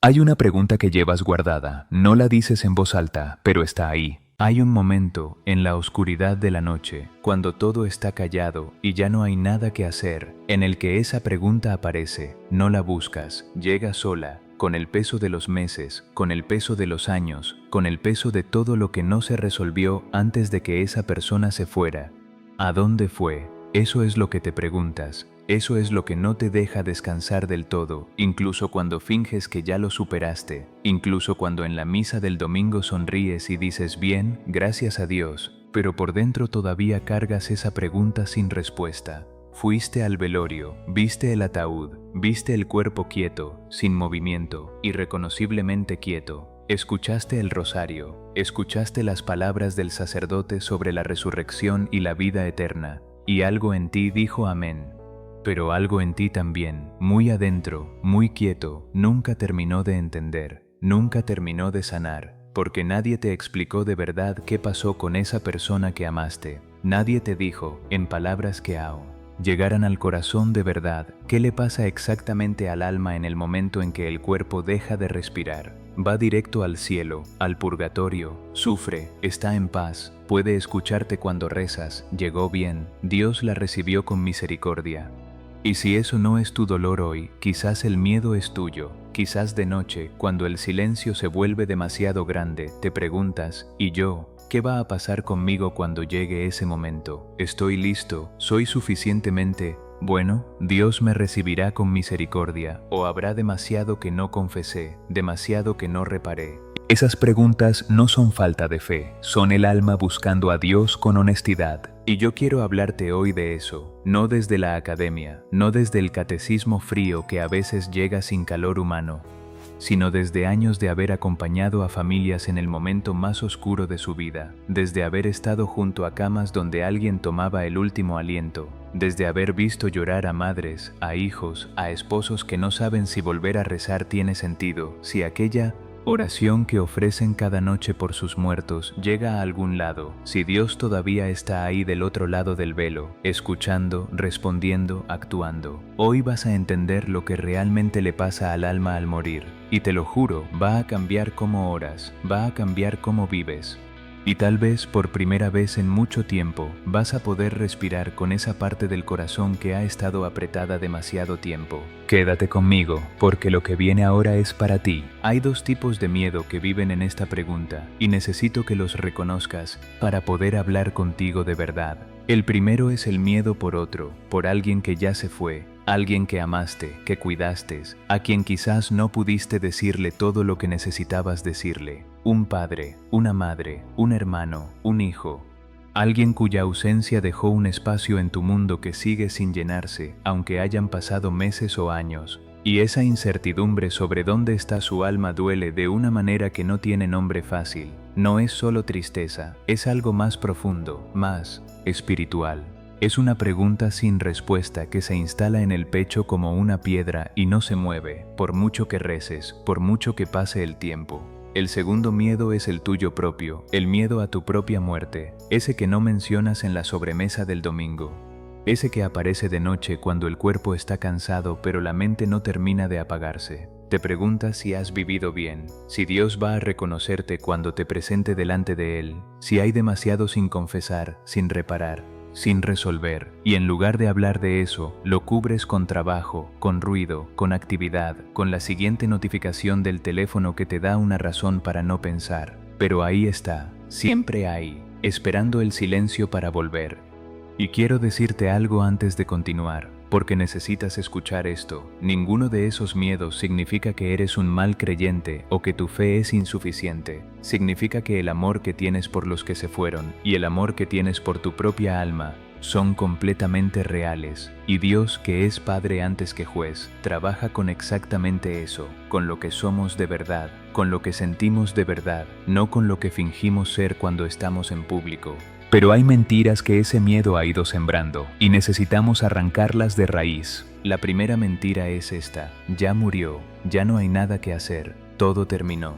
Hay una pregunta que llevas guardada, no la dices en voz alta, pero está ahí. Hay un momento, en la oscuridad de la noche, cuando todo está callado y ya no hay nada que hacer, en el que esa pregunta aparece. No la buscas, llega sola, con el peso de los meses, con el peso de los años, con el peso de todo lo que no se resolvió antes de que esa persona se fuera. ¿A dónde fue? Eso es lo que te preguntas. Eso es lo que no te deja descansar del todo, incluso cuando finges que ya lo superaste, incluso cuando en la misa del domingo sonríes y dices bien, gracias a Dios, pero por dentro todavía cargas esa pregunta sin respuesta. Fuiste al velorio, viste el ataúd, viste el cuerpo quieto, sin movimiento, irreconociblemente quieto. Escuchaste el rosario, escuchaste las palabras del sacerdote sobre la resurrección y la vida eterna, y algo en ti dijo amén. Pero algo en ti también, muy adentro, muy quieto, nunca terminó de entender, nunca terminó de sanar, porque nadie te explicó de verdad qué pasó con esa persona que amaste. Nadie te dijo, en palabras que llegaran al corazón de verdad, qué le pasa exactamente al alma en el momento en que el cuerpo deja de respirar. Va directo al cielo, al purgatorio, sufre, está en paz, puede escucharte cuando rezas, llegó bien, Dios la recibió con misericordia. Y si eso no es tu dolor hoy, quizás el miedo es tuyo, quizás de noche, cuando el silencio se vuelve demasiado grande, te preguntas, ¿y yo? ¿Qué va a pasar conmigo cuando llegue ese momento? ¿Estoy listo? ¿Soy suficientemente bueno? ¿Dios me recibirá con misericordia? ¿O habrá demasiado que no confesé, demasiado que no reparé? Esas preguntas no son falta de fe, son el alma buscando a Dios con honestidad. Y yo quiero hablarte hoy de eso, no desde la academia, no desde el catecismo frío que a veces llega sin calor humano, sino desde años de haber acompañado a familias en el momento más oscuro de su vida, desde haber estado junto a camas donde alguien tomaba el último aliento, desde haber visto llorar a madres, a hijos, a esposos que no saben si volver a rezar tiene sentido, si aquella oración que ofrecen cada noche por sus muertos llega a algún lado, si Dios todavía está ahí del otro lado del velo, escuchando, respondiendo, actuando. Hoy vas a entender lo que realmente le pasa al alma al morir, y te lo juro, va a cambiar cómo oras, va a cambiar cómo vives. Y tal vez por primera vez en mucho tiempo vas a poder respirar con esa parte del corazón que ha estado apretada demasiado tiempo. Quédate conmigo, porque lo que viene ahora es para ti. Hay dos tipos de miedo que viven en esta pregunta, y necesito que los reconozcas para poder hablar contigo de verdad. El primero es el miedo por otro, por alguien que ya se fue, alguien que amaste, que cuidaste, a quien quizás no pudiste decirle todo lo que necesitabas decirle. Un padre, una madre, un hermano, un hijo. Alguien cuya ausencia dejó un espacio en tu mundo que sigue sin llenarse, aunque hayan pasado meses o años. Y esa incertidumbre sobre dónde está su alma duele de una manera que no tiene nombre fácil. No es solo tristeza, es algo más profundo, más espiritual. Es una pregunta sin respuesta que se instala en el pecho como una piedra y no se mueve, por mucho que reces, por mucho que pase el tiempo. El segundo miedo es el tuyo propio, el miedo a tu propia muerte, ese que no mencionas en la sobremesa del domingo. Ese que aparece de noche cuando el cuerpo está cansado pero la mente no termina de apagarse. Te preguntas si has vivido bien, si Dios va a reconocerte cuando te presente delante de Él, si hay demasiado sin confesar, sin reparar, sin resolver, y en lugar de hablar de eso, lo cubres con trabajo, con ruido, con actividad, con la siguiente notificación del teléfono que te da una razón para no pensar. Pero ahí está, siempre ahí, esperando el silencio para volver. Y quiero decirte algo antes de continuar, porque necesitas escuchar esto. Ninguno de esos miedos significa que eres un mal creyente o que tu fe es insuficiente. Significa que el amor que tienes por los que se fueron y el amor que tienes por tu propia alma son completamente reales. Y Dios, que es Padre antes que juez, trabaja con exactamente eso, con lo que somos de verdad, con lo que sentimos de verdad, no con lo que fingimos ser cuando estamos en público. Pero hay mentiras que ese miedo ha ido sembrando y necesitamos arrancarlas de raíz. La primera mentira es esta: ya murió, ya no hay nada que hacer, todo terminó.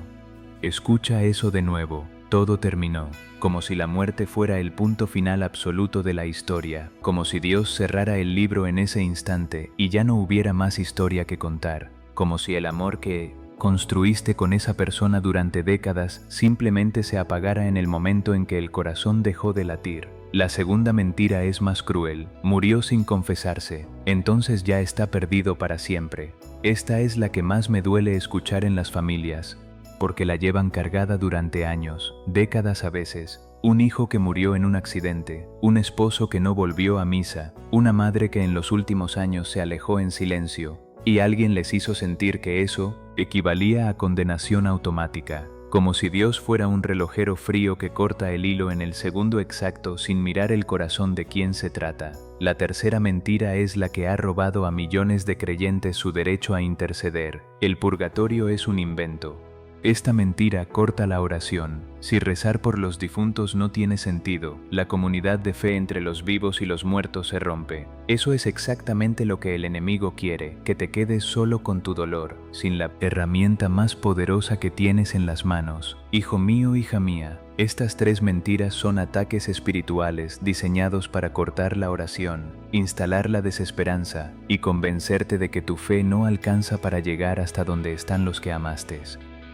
Escucha eso de nuevo, todo terminó, como si la muerte fuera el punto final absoluto de la historia, como si Dios cerrara el libro en ese instante y ya no hubiera más historia que contar, como si el amor que construiste con esa persona durante décadas simplemente se apagara en el momento en que el corazón dejó de latir. La segunda mentira es más cruel. Murió sin confesarse. Entonces ya está perdido para siempre. Esta es la que más me duele escuchar en las familias, porque la llevan cargada durante años, décadas a veces. Un hijo que murió en un accidente, un esposo que no volvió a misa, una madre que en los últimos años se alejó en silencio, y alguien les hizo sentir que eso equivalía a condenación automática, como si Dios fuera un relojero frío que corta el hilo en el segundo exacto sin mirar el corazón de quién se trata. La tercera mentira es la que ha robado a millones de creyentes su derecho a interceder. El purgatorio es un invento. Esta mentira corta la oración. Si rezar por los difuntos no tiene sentido, la comunidad de fe entre los vivos y los muertos se rompe. Eso es exactamente lo que el enemigo quiere, que te quedes solo con tu dolor, sin la herramienta más poderosa que tienes en las manos. Hijo mío, hija mía, estas tres mentiras son ataques espirituales diseñados para cortar la oración, instalar la desesperanza y convencerte de que tu fe no alcanza para llegar hasta donde están los que amaste.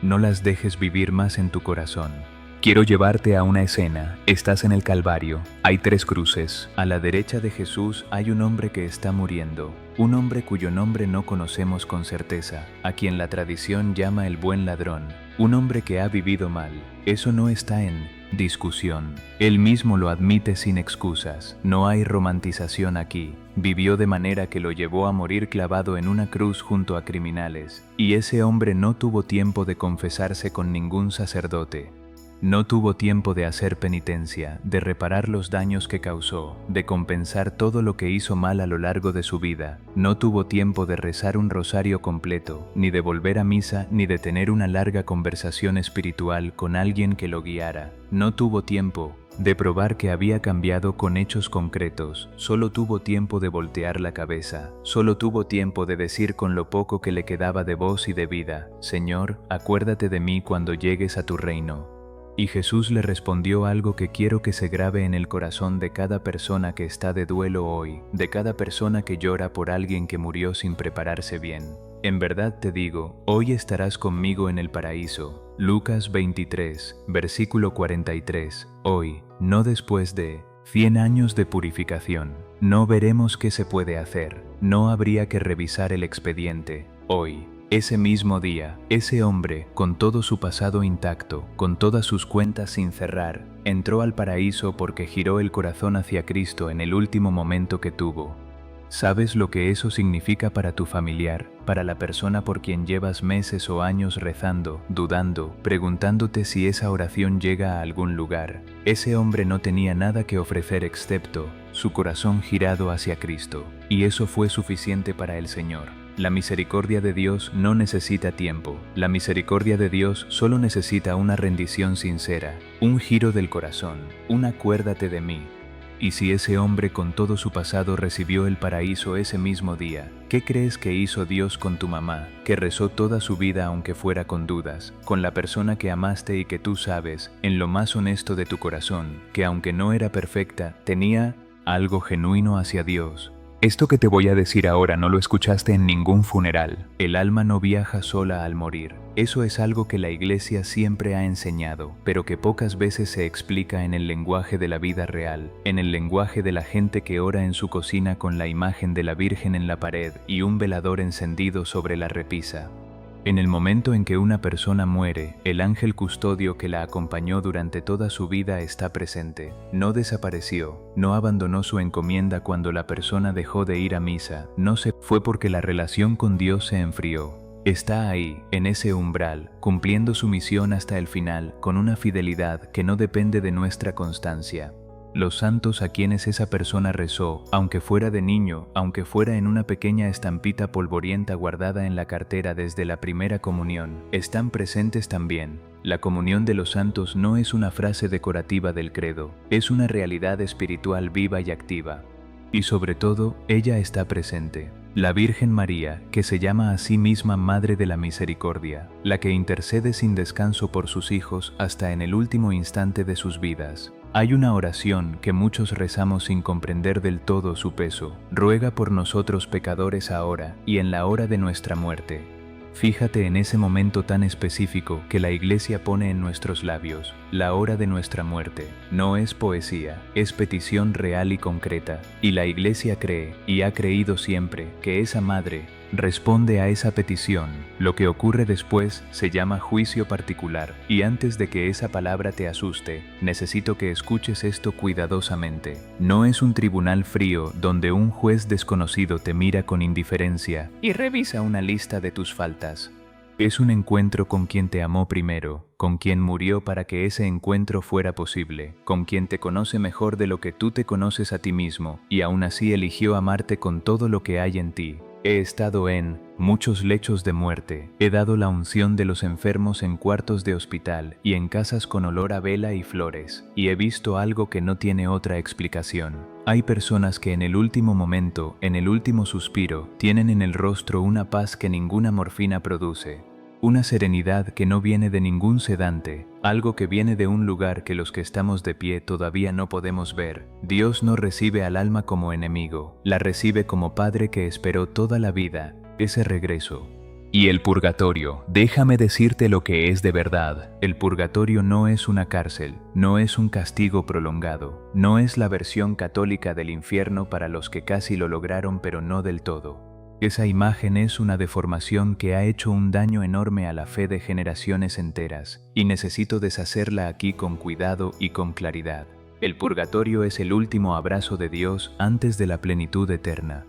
No las dejes vivir más en tu corazón. Quiero llevarte a una escena. Estás en el Calvario. Hay 3 cruces. A la derecha de Jesús hay un hombre que está muriendo. Un hombre cuyo nombre no conocemos con certeza, a quien la tradición llama el buen ladrón. Un hombre que ha vivido mal. Eso no está en discusión. Él mismo lo admite sin excusas. No hay romantización aquí. Vivió de manera que lo llevó a morir clavado en una cruz junto a criminales. Y ese hombre no tuvo tiempo de confesarse con ningún sacerdote. No tuvo tiempo de hacer penitencia, de reparar los daños que causó, de compensar todo lo que hizo mal a lo largo de su vida. No tuvo tiempo de rezar un rosario completo, ni de volver a misa, ni de tener una larga conversación espiritual con alguien que lo guiara. No tuvo tiempo de probar que había cambiado con hechos concretos. Solo tuvo tiempo de voltear la cabeza. Solo tuvo tiempo de decir con lo poco que le quedaba de voz y de vida: Señor, acuérdate de mí cuando llegues a tu reino. Y Jesús le respondió algo que quiero que se grabe en el corazón de cada persona que está de duelo hoy, de cada persona que llora por alguien que murió sin prepararse bien. En verdad te digo, hoy estarás conmigo en el paraíso. Lucas 23, versículo 43. Hoy, no después de 100 años de purificación. No veremos qué se puede hacer. No habría que revisar el expediente. Hoy. Ese mismo día, ese hombre, con todo su pasado intacto, con todas sus cuentas sin cerrar, entró al paraíso porque giró el corazón hacia Cristo en el último momento que tuvo. ¿Sabes lo que eso significa para tu familiar, para la persona por quien llevas meses o años rezando, dudando, preguntándote si esa oración llega a algún lugar? Ese hombre no tenía nada que ofrecer excepto su corazón girado hacia Cristo, y eso fue suficiente para el Señor. La misericordia de Dios no necesita tiempo. La misericordia de Dios solo necesita una rendición sincera, un giro del corazón, un acuérdate de mí. Y si ese hombre con todo su pasado recibió el paraíso ese mismo día, ¿qué crees que hizo Dios con tu mamá, que rezó toda su vida aunque fuera con dudas, con la persona que amaste y que tú sabes, en lo más honesto de tu corazón, que aunque no era perfecta, tenía algo genuino hacia Dios? Esto que te voy a decir ahora no lo escuchaste en ningún funeral. El alma no viaja sola al morir. Eso es algo que la Iglesia siempre ha enseñado, pero que pocas veces se explica en el lenguaje de la vida real, en el lenguaje de la gente que ora en su cocina con la imagen de la Virgen en la pared y un velador encendido sobre la repisa. En el momento en que una persona muere, el ángel custodio que la acompañó durante toda su vida está presente. No desapareció, no abandonó su encomienda cuando la persona dejó de ir a misa, no se fue porque la relación con Dios se enfrió. Está ahí, en ese umbral, cumpliendo su misión hasta el final, con una fidelidad que no depende de nuestra constancia. Los santos a quienes esa persona rezó, aunque fuera de niño, aunque fuera en una pequeña estampita polvorienta guardada en la cartera desde la primera comunión, están presentes también. La comunión de los santos no es una frase decorativa del credo, es una realidad espiritual viva y activa. Y sobre todo, ella está presente. La Virgen María, que se llama a sí misma Madre de la Misericordia, la que intercede sin descanso por sus hijos hasta en el último instante de sus vidas. Hay una oración que muchos rezamos sin comprender del todo su peso. Ruega por nosotros pecadores ahora y en la hora de nuestra muerte. Fíjate en ese momento tan específico que la Iglesia pone en nuestros labios, la hora de nuestra muerte. No es poesía, es petición real y concreta. Y la Iglesia cree, y ha creído siempre, que esa madre responde a esa petición. Lo que ocurre después se llama juicio particular, y antes de que esa palabra te asuste, necesito que escuches esto cuidadosamente. No es un tribunal frío donde un juez desconocido te mira con indiferencia y revisa una lista de tus faltas. Es un encuentro con quien te amó primero, con quien murió para que ese encuentro fuera posible, con quien te conoce mejor de lo que tú te conoces a ti mismo, y aún así eligió amarte con todo lo que hay en ti. He estado en muchos lechos de muerte, he dado la unción de los enfermos en cuartos de hospital y en casas con olor a vela y flores, y he visto algo que no tiene otra explicación. Hay personas que en el último momento, en el último suspiro, tienen en el rostro una paz que ninguna morfina produce. Una serenidad que no viene de ningún sedante, algo que viene de un lugar que los que estamos de pie todavía no podemos ver. Dios no recibe al alma como enemigo, la recibe como padre que esperó toda la vida, ese regreso. Y el purgatorio, déjame decirte lo que es de verdad. El purgatorio no es una cárcel, no es un castigo prolongado, no es la versión católica del infierno para los que casi lo lograron pero no del todo. Esa imagen es una deformación que ha hecho un daño enorme a la fe de generaciones enteras, y necesito deshacerla aquí con cuidado y con claridad. El purgatorio es el último abrazo de Dios antes de la plenitud eterna.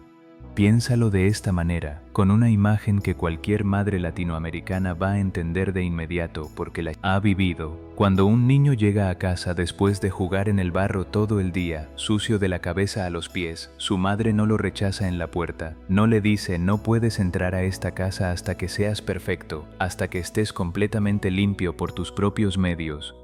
Piénsalo de esta manera, con una imagen que cualquier madre latinoamericana va a entender de inmediato porque la ha vivido. Cuando un niño llega a casa después de jugar en el barro todo el día, sucio de la cabeza a los pies, su madre no lo rechaza en la puerta, no le dice no puedes entrar a esta casa hasta que seas perfecto, hasta que estés completamente limpio por tus propios medios.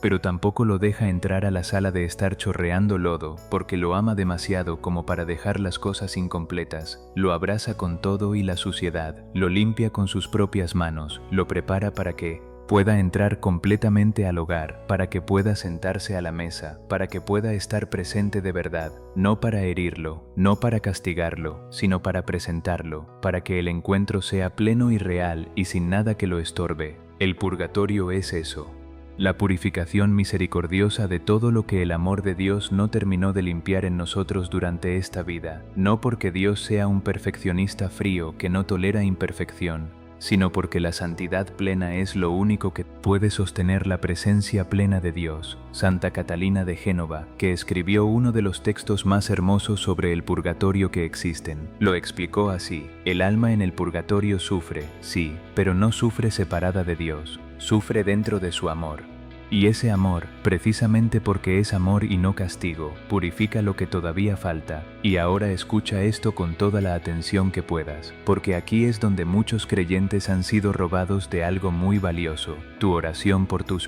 Pero tampoco lo deja entrar a la sala de estar chorreando lodo, porque lo ama demasiado como para dejar las cosas incompletas. Lo abraza con todo y la suciedad, lo limpia con sus propias manos, lo prepara para que pueda entrar completamente al hogar, para que pueda sentarse a la mesa, para que pueda estar presente de verdad, no para herirlo, no para castigarlo, sino para presentarlo, para que el encuentro sea pleno y real y sin nada que lo estorbe. El purgatorio es eso. La purificación misericordiosa de todo lo que el amor de Dios no terminó de limpiar en nosotros durante esta vida, no porque Dios sea un perfeccionista frío que no tolera imperfección, sino porque la santidad plena es lo único que puede sostener la presencia plena de Dios. Santa Catalina de Génova, que escribió uno de los textos más hermosos sobre el purgatorio que existen, lo explicó así: el alma en el purgatorio sufre, sí, pero no sufre separada de Dios. Sufre dentro de su amor. Y ese amor, precisamente porque es amor y no castigo, purifica lo que todavía falta. Y ahora escucha esto con toda la atención que puedas, porque aquí es donde muchos creyentes han sido robados de algo muy valioso: tu oración por tus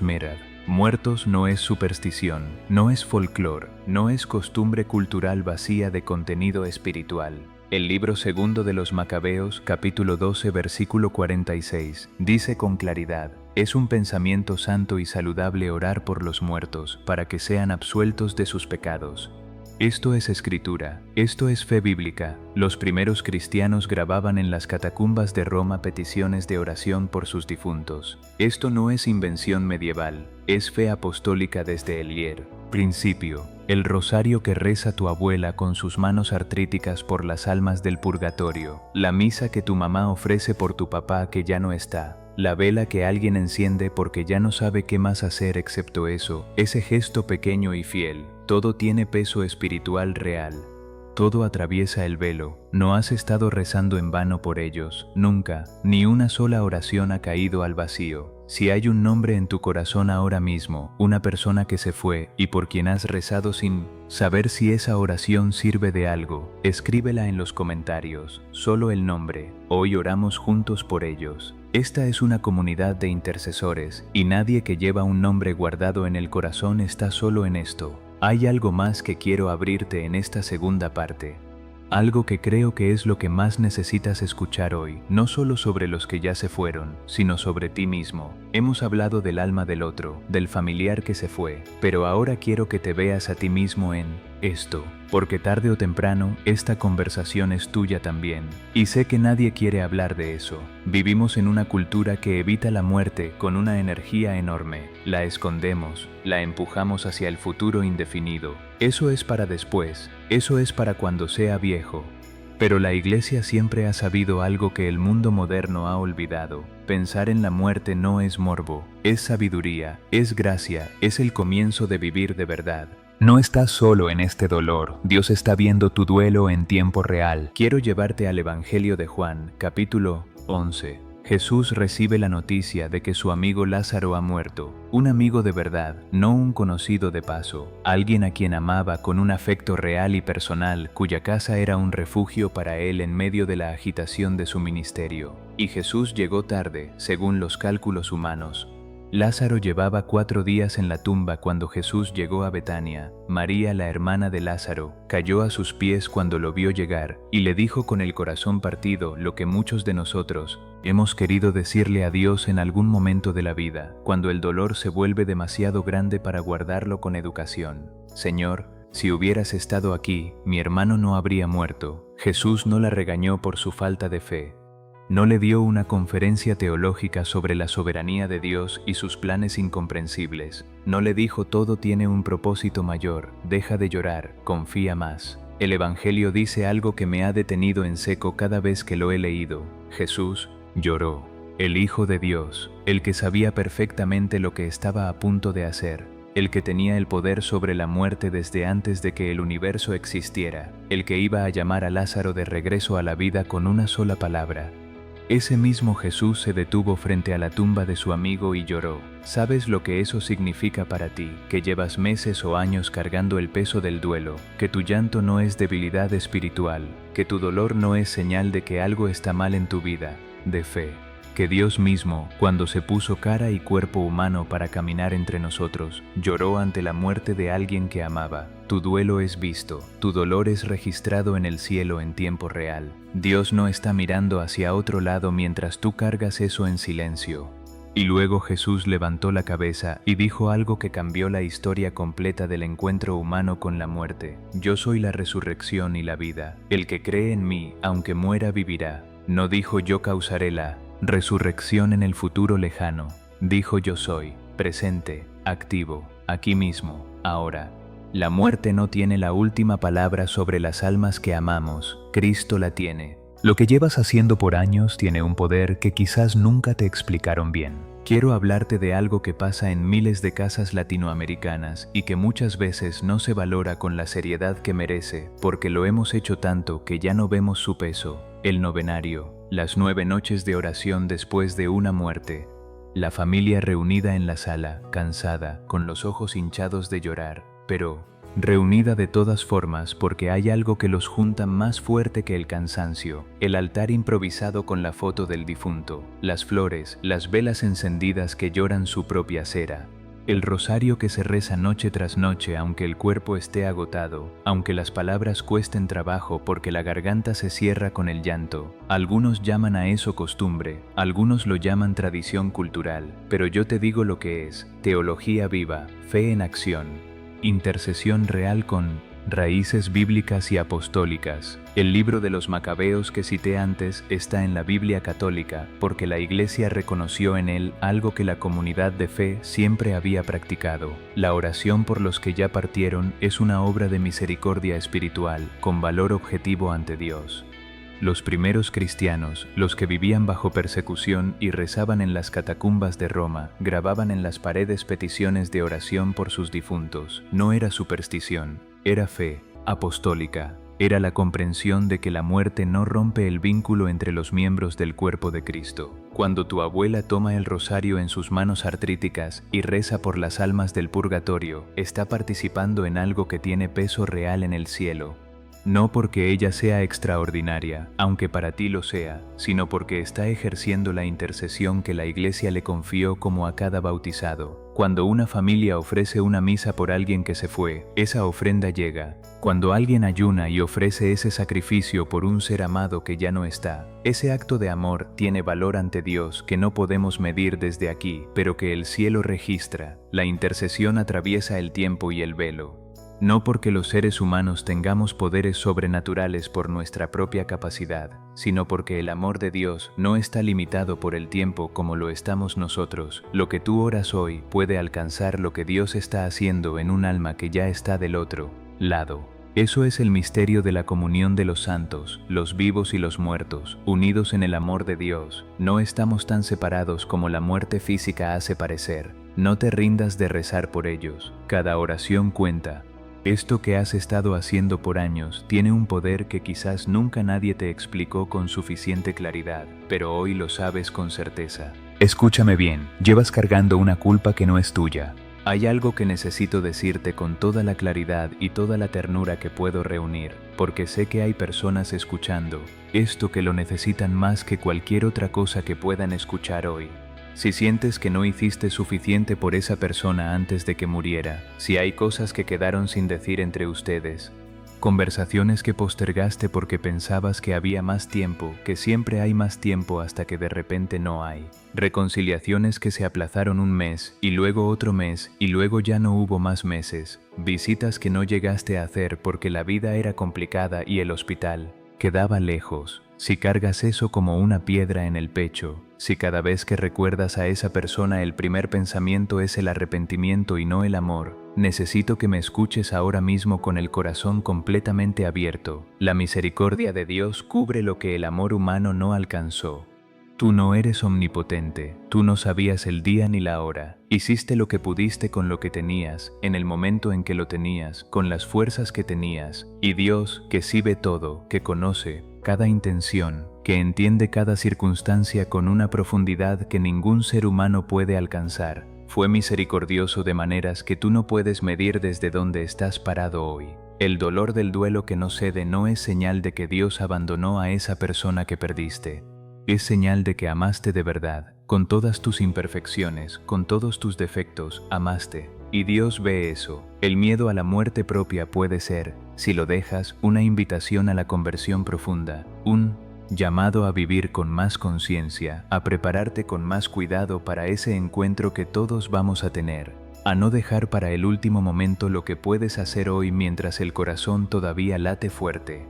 muertos no es superstición, no es folclore, no es costumbre cultural vacía de contenido espiritual. El libro segundo de los Macabeos, capítulo 12, versículo 46, dice con claridad: es un pensamiento santo y saludable orar por los muertos, para que sean absueltos de sus pecados. Esto es escritura, esto es fe bíblica. Los primeros cristianos grababan en las catacumbas de Roma peticiones de oración por sus difuntos. Esto no es invención medieval, es fe apostólica desde el principio. El rosario que reza tu abuela con sus manos artríticas por las almas del purgatorio, la misa que tu mamá ofrece por tu papá que ya no está, la vela que alguien enciende porque ya no sabe qué más hacer excepto eso, ese gesto pequeño y fiel, todo tiene peso espiritual real. Todo atraviesa el velo. No has estado rezando en vano por ellos, nunca, ni una sola oración ha caído al vacío. Si hay un nombre en tu corazón ahora mismo, una persona que se fue y por quien has rezado sin saber si esa oración sirve de algo, escríbela en los comentarios, solo el nombre. Hoy oramos juntos por ellos. Esta es una comunidad de intercesores y nadie que lleva un nombre guardado en el corazón está solo en esto. Hay algo más que quiero abrirte en esta segunda parte. Algo que creo que es lo que más necesitas escuchar hoy, no solo sobre los que ya se fueron, sino sobre ti mismo. Hemos hablado del alma del otro, del familiar que se fue, pero ahora quiero que te veas a ti mismo en esto, porque tarde o temprano esta conversación es tuya también. Y sé que nadie quiere hablar de eso. Vivimos en una cultura que evita la muerte con una energía enorme. La escondemos, la empujamos hacia el futuro indefinido. Eso es para después, eso es para cuando sea viejo. Pero la Iglesia siempre ha sabido algo que el mundo moderno ha olvidado. Pensar en la muerte no es morbo, es sabiduría, es gracia, es el comienzo de vivir de verdad. No estás solo en este dolor, Dios está viendo tu duelo en tiempo real. Quiero llevarte al Evangelio de Juan, capítulo 11. Jesús recibe la noticia de que su amigo Lázaro ha muerto, un amigo de verdad, no un conocido de paso, alguien a quien amaba con un afecto real y personal, cuya casa era un refugio para él en medio de la agitación de su ministerio. Y Jesús llegó tarde, según los cálculos humanos. Lázaro llevaba 4 días en la tumba cuando Jesús llegó a Betania. María, la hermana de Lázaro, cayó a sus pies cuando lo vio llegar y le dijo con el corazón partido lo que muchos de nosotros hemos querido decirle a Dios en algún momento de la vida, cuando el dolor se vuelve demasiado grande para guardarlo con educación. Señor, si hubieras estado aquí, mi hermano no habría muerto. Jesús no la regañó por su falta de fe. No le dio una conferencia teológica sobre la soberanía de Dios y sus planes incomprensibles. No le dijo todo tiene un propósito mayor, deja de llorar, confía más. El Evangelio dice algo que me ha detenido en seco cada vez que lo he leído. Jesús lloró. El Hijo de Dios, el que sabía perfectamente lo que estaba a punto de hacer, el que tenía el poder sobre la muerte desde antes de que el universo existiera, el que iba a llamar a Lázaro de regreso a la vida con una sola palabra. Ese mismo Jesús se detuvo frente a la tumba de su amigo y lloró. ¿Sabes lo que eso significa para ti, que llevas meses o años cargando el peso del duelo, que tu llanto no es debilidad espiritual, que tu dolor no es señal de que algo está mal en tu vida, de fe? Que Dios mismo, cuando se puso cara y cuerpo humano para caminar entre nosotros, lloró ante la muerte de alguien que amaba. Tu duelo es visto, tu dolor es registrado en el cielo en tiempo real. Dios no está mirando hacia otro lado mientras tú cargas eso en silencio. Y luego Jesús levantó la cabeza y dijo algo que cambió la historia completa del encuentro humano con la muerte. Yo soy la resurrección y la vida. El que cree en mí, aunque muera, vivirá. No dijo yo causaré la resurrección en el futuro lejano. Dijo yo soy, presente, activo, aquí mismo, ahora. La muerte no tiene la última palabra sobre las almas que amamos, Cristo la tiene. Lo que llevas haciendo por años tiene un poder que quizás nunca te explicaron bien. Quiero hablarte de algo que pasa en miles de casas latinoamericanas y que muchas veces no se valora con la seriedad que merece, porque lo hemos hecho tanto que ya no vemos su peso. El novenario, las 9 noches de oración después de una muerte. La familia reunida en la sala, cansada, con los ojos hinchados de llorar, pero reunida de todas formas porque hay algo que los junta más fuerte que el cansancio: el altar improvisado con la foto del difunto, las flores, las velas encendidas que lloran su propia cera, el rosario que se reza noche tras noche aunque el cuerpo esté agotado, aunque las palabras cuesten trabajo porque la garganta se cierra con el llanto. Algunos llaman a eso costumbre, algunos lo llaman tradición cultural, pero yo te digo lo que es: teología viva, fe en acción, intercesión real con raíces bíblicas y apostólicas. El libro de los Macabeos que cité antes está en la Biblia católica porque la Iglesia reconoció en él algo que la comunidad de fe siempre había practicado. La oración por los que ya partieron es una obra de misericordia espiritual con valor objetivo ante Dios. Los primeros cristianos, los que vivían bajo persecución y rezaban en las catacumbas de Roma, grababan en las paredes peticiones de oración por sus difuntos. No era superstición, era fe apostólica. Era la comprensión de que la muerte no rompe el vínculo entre los miembros del cuerpo de Cristo. Cuando tu abuela toma el rosario en sus manos artríticas y reza por las almas del purgatorio, está participando en algo que tiene peso real en el cielo. No porque ella sea extraordinaria, aunque para ti lo sea, sino porque está ejerciendo la intercesión que la Iglesia le confió como a cada bautizado. Cuando una familia ofrece una misa por alguien que se fue, esa ofrenda llega. Cuando alguien ayuna y ofrece ese sacrificio por un ser amado que ya no está, ese acto de amor tiene valor ante Dios que no podemos medir desde aquí, pero que el cielo registra. La intercesión atraviesa el tiempo y el velo. No porque los seres humanos tengamos poderes sobrenaturales por nuestra propia capacidad, sino porque el amor de Dios no está limitado por el tiempo como lo estamos nosotros. Lo que tú oras hoy puede alcanzar lo que Dios está haciendo en un alma que ya está del otro lado. Eso es el misterio de la comunión de los santos, los vivos y los muertos, unidos en el amor de Dios. No estamos tan separados como la muerte física hace parecer. No te rindas de rezar por ellos. Cada oración cuenta. Esto que has estado haciendo por años tiene un poder que quizás nunca nadie te explicó con suficiente claridad, pero hoy lo sabes con certeza. Escúchame bien, llevas cargando una culpa que no es tuya. Hay algo que necesito decirte con toda la claridad y toda la ternura que puedo reunir, porque sé que hay personas escuchando esto que lo necesitan más que cualquier otra cosa que puedan escuchar hoy. Si sientes que no hiciste suficiente por esa persona antes de que muriera, si hay cosas que quedaron sin decir entre ustedes, conversaciones que postergaste porque pensabas que había más tiempo, que siempre hay más tiempo hasta que de repente no hay. Reconciliaciones que se aplazaron un mes, y luego otro mes, y luego ya no hubo más meses. Visitas que no llegaste a hacer porque la vida era complicada y el hospital quedaba lejos. Si cargas eso como una piedra en el pecho, si cada vez que recuerdas a esa persona el primer pensamiento es el arrepentimiento y no el amor, necesito que me escuches ahora mismo con el corazón completamente abierto. La misericordia de Dios cubre lo que el amor humano no alcanzó. Tú no eres omnipotente, tú no sabías el día ni la hora. Hiciste lo que pudiste con lo que tenías, en el momento en que lo tenías, con las fuerzas que tenías. Y Dios, que sí ve todo, que conoce cada intención, que entiende cada circunstancia con una profundidad que ningún ser humano puede alcanzar, fue misericordioso de maneras que tú no puedes medir desde donde estás parado hoy. El dolor del duelo que no cede no es señal de que Dios abandonó a esa persona que perdiste. Es señal de que amaste de verdad, con todas tus imperfecciones, con todos tus defectos, amaste. Y Dios ve eso. El miedo a la muerte propia puede ser, si lo dejas, una invitación a la conversión profunda, un llamado a vivir con más conciencia, a prepararte con más cuidado para ese encuentro que todos vamos a tener, a no dejar para el último momento lo que puedes hacer hoy mientras el corazón todavía late fuerte.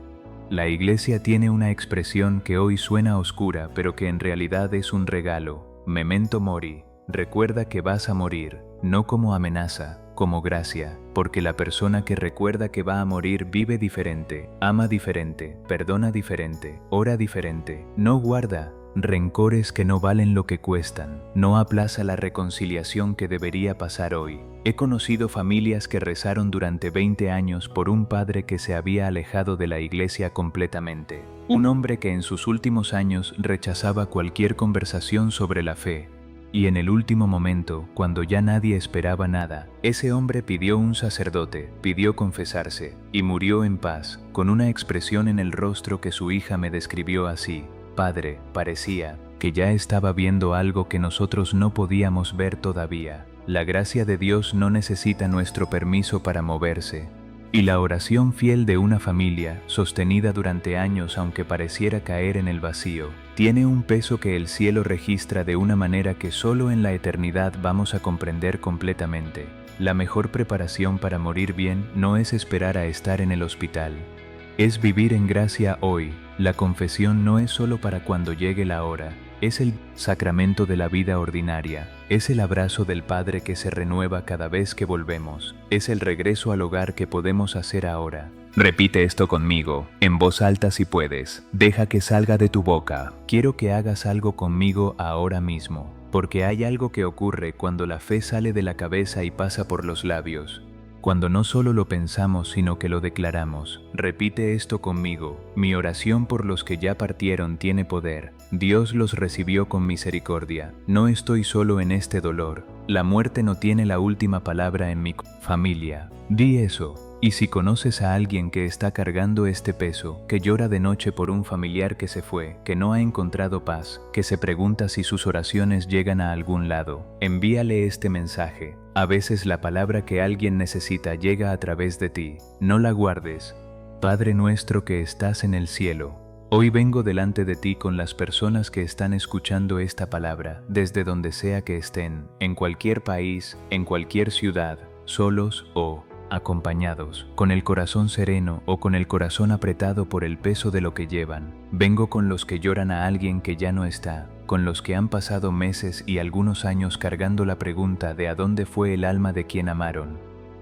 La Iglesia tiene una expresión que hoy suena oscura, pero que en realidad es un regalo. Memento mori. Recuerda que vas a morir, no como amenaza, como gracia, porque la persona que recuerda que va a morir vive diferente, ama diferente, perdona diferente, ora diferente, no guarda rencores que no valen lo que cuestan, no aplaza la reconciliación que debería pasar hoy. He conocido familias que rezaron durante 20 años por un padre que se había alejado de la iglesia completamente, un hombre que en sus últimos años rechazaba cualquier conversación sobre la fe. Y en el último momento, cuando ya nadie esperaba nada, ese hombre pidió un sacerdote, pidió confesarse, y murió en paz, con una expresión en el rostro que su hija me describió así: Padre, parecía que ya estaba viendo algo que nosotros no podíamos ver todavía. La gracia de Dios no necesita nuestro permiso para moverse. Y la oración fiel de una familia, sostenida durante años aunque pareciera caer en el vacío, tiene un peso que el cielo registra de una manera que solo en la eternidad vamos a comprender completamente. La mejor preparación para morir bien no es esperar a estar en el hospital. Es vivir en gracia hoy. La confesión no es solo para cuando llegue la hora. Es el sacramento de la vida ordinaria. Es el abrazo del Padre que se renueva cada vez que volvemos. Es el regreso al hogar que podemos hacer ahora. Repite esto conmigo, en voz alta si puedes. Deja que salga de tu boca. Quiero que hagas algo conmigo ahora mismo, porque hay algo que ocurre cuando la fe sale de la cabeza y pasa por los labios. Cuando no solo lo pensamos, sino que lo declaramos. Repite esto conmigo. Mi oración por los que ya partieron tiene poder. Dios los recibió con misericordia. No estoy solo en este dolor. La muerte no tiene la última palabra en mi familia. Di eso. Y si conoces a alguien que está cargando este peso, que llora de noche por un familiar que se fue, que no ha encontrado paz, que se pregunta si sus oraciones llegan a algún lado, envíale este mensaje. A veces la palabra que alguien necesita llega a través de ti. No la guardes. Padre nuestro que estás en el cielo, hoy vengo delante de ti con las personas que están escuchando esta palabra, desde donde sea que estén, en cualquier país, en cualquier ciudad, solos o acompañados, con el corazón sereno o con el corazón apretado por el peso de lo que llevan. Vengo con los que lloran a alguien que ya no está, con los que han pasado meses y algunos años cargando la pregunta de a dónde fue el alma de quien amaron,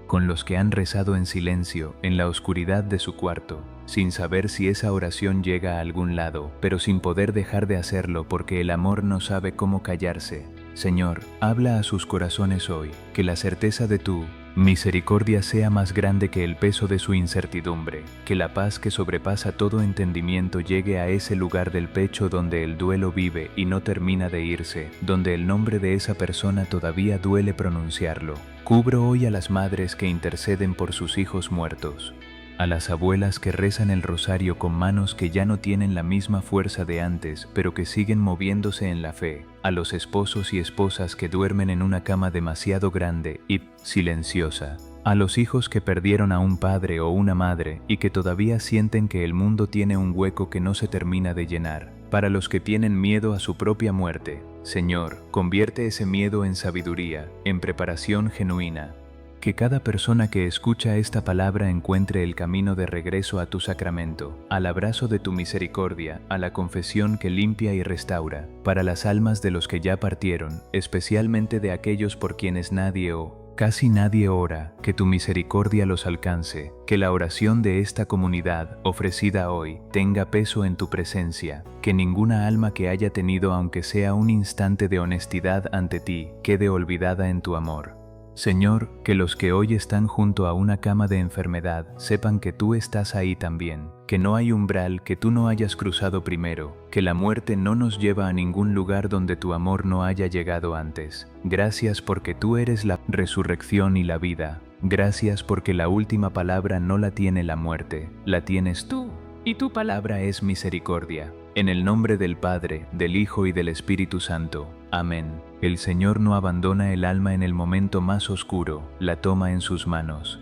con los que han rezado en silencio, en la oscuridad de su cuarto, sin saber si esa oración llega a algún lado, pero sin poder dejar de hacerlo porque el amor no sabe cómo callarse. Señor, habla a sus corazones hoy, que la certeza de tu misericordia sea más grande que el peso de su incertidumbre, que la paz que sobrepasa todo entendimiento llegue a ese lugar del pecho donde el duelo vive y no termina de irse, donde el nombre de esa persona todavía duele pronunciarlo. Cubro hoy a las madres que interceden por sus hijos muertos, a las abuelas que rezan el rosario con manos que ya no tienen la misma fuerza de antes, pero que siguen moviéndose en la fe, a los esposos y esposas que duermen en una cama demasiado grande y silenciosa, a los hijos que perdieron a un padre o una madre y que todavía sienten que el mundo tiene un hueco que no se termina de llenar, para los que tienen miedo a su propia muerte. Señor, convierte ese miedo en sabiduría, en preparación genuina. Que cada persona que escucha esta palabra encuentre el camino de regreso a tu sacramento, al abrazo de tu misericordia, a la confesión que limpia y restaura, para las almas de los que ya partieron, especialmente de aquellos por quienes nadie o casi nadie ora, que tu misericordia los alcance, que la oración de esta comunidad, ofrecida hoy, tenga peso en tu presencia, que ninguna alma que haya tenido aunque sea un instante de honestidad ante ti, quede olvidada en tu amor. Señor, que los que hoy están junto a una cama de enfermedad sepan que tú estás ahí también, que no hay umbral que tú no hayas cruzado primero, que la muerte no nos lleva a ningún lugar donde tu amor no haya llegado antes. Gracias porque tú eres la resurrección y la vida. Gracias porque la última palabra no la tiene la muerte, la tienes tú, y tu palabra es misericordia. En el nombre del Padre, del Hijo y del Espíritu Santo. Amén. El Señor no abandona el alma en el momento más oscuro, la toma en sus manos.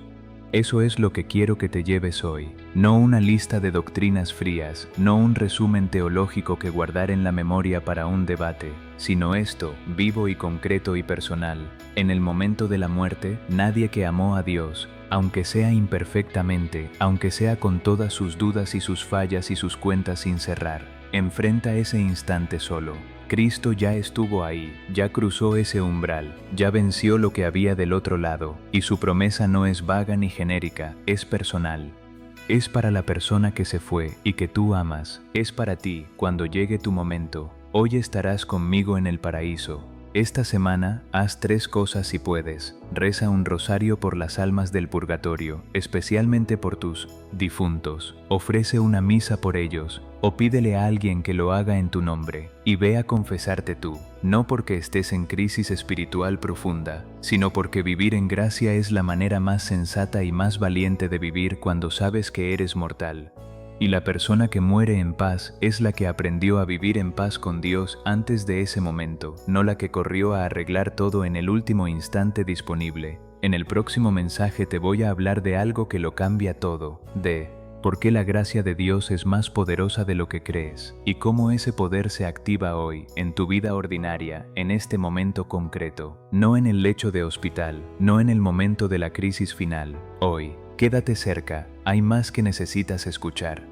Eso es lo que quiero que te lleves hoy. No una lista de doctrinas frías, no un resumen teológico que guardar en la memoria para un debate, sino esto, vivo y concreto y personal. En el momento de la muerte, nadie que amó a Dios, aunque sea imperfectamente, aunque sea con todas sus dudas y sus fallas y sus cuentas sin cerrar, enfrenta ese instante solo. Cristo ya estuvo ahí, ya cruzó ese umbral, ya venció lo que había del otro lado, y su promesa no es vaga ni genérica, es personal. Es para la persona que se fue y que tú amas, es para ti cuando llegue tu momento. Hoy estarás conmigo en el paraíso. Esta semana, haz 3 cosas si puedes. Reza un rosario por las almas del purgatorio, especialmente por tus difuntos. Ofrece una misa por ellos, o pídele a alguien que lo haga en tu nombre, y ve a confesarte tú, no porque estés en crisis espiritual profunda, sino porque vivir en gracia es la manera más sensata y más valiente de vivir cuando sabes que eres mortal. Y la persona que muere en paz es la que aprendió a vivir en paz con Dios antes de ese momento, no la que corrió a arreglar todo en el último instante disponible. En el próximo mensaje te voy a hablar de algo que lo cambia todo, de por qué la gracia de Dios es más poderosa de lo que crees, y cómo ese poder se activa hoy, en tu vida ordinaria, en este momento concreto, no en el lecho de hospital, no en el momento de la crisis final, hoy. Quédate cerca, hay más que necesitas escuchar.